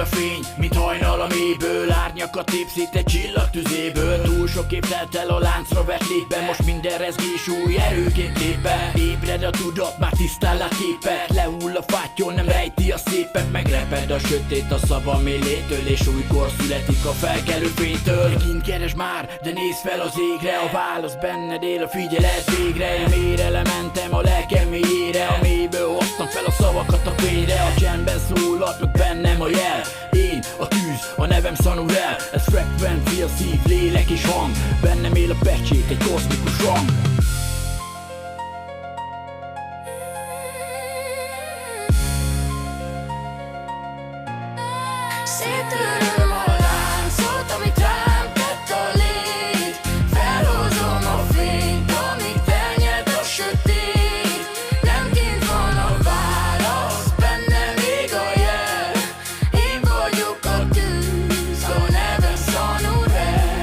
a fény, mint hajnal a mélyből. Árnyakat tépszít egy csillag tüzéből. Túl sok év telt el a láncra vett létbe, most minden rezgés új erőként lép be. Ébred a tudat, már tisztán lát képet. Lehull a fátyol, nem rejti a szépet. Megreped a sötét a szava mélétől, és újkor születik a felkelő fénytől. Kint keres már, de nézz fel az égre. A válasz benned él, a figyelet végre. Én mélyre lementem a lelkem mélyére. A mélyből hoztam fel a szavakat a fényre. A csendben szólalt meg bennem a jel. Én a tűz, a nevem Sanurel. Ez frekvencia, szív, lélek és hang. Bennem él a pecsét, egy kozmikus rang. Széttöröm a láncot, amit rám tett a lét. Felhozom a fényt, amíg felnyelt a sötét. Nem kint van a válasz, bennem ég a jel. Én vagyok a tűz, a nevem Sanurel.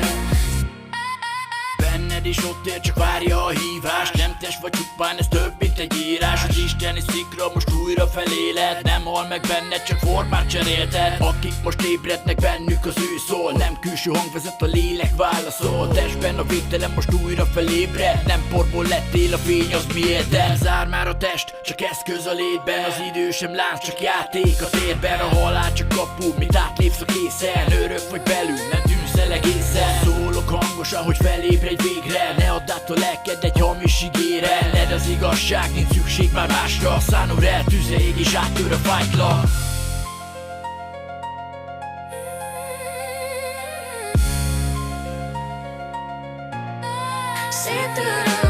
Benned is ott ér, csak várja a hívást. Nem test vagy csupán, ez több, mint egy írás. Az isteni szikra most újra feléled. Nem hal meg benned, csak formát cserélted. Akik most ébrednek, bennük az ő szól. Nem külső hang vezet, a lélek válaszol. Testben a végtelen most újra felébred. Nem porból lettél, a fény az miéted. Zár már a test, csak eszköz a létben. Az idő sem lánc, csak játék a térben. A halál csak kapu, mint átlépsz a készen. Örök vagy belül, nem tűnsz el egészen. Szólok hangosan, hogy felébredj végre. Ne add át a lelked egy hamis ígére. Ned az igazság, nincs szükség már másra. Sanurel tüze ég és áttör a fájtla. Széttöröm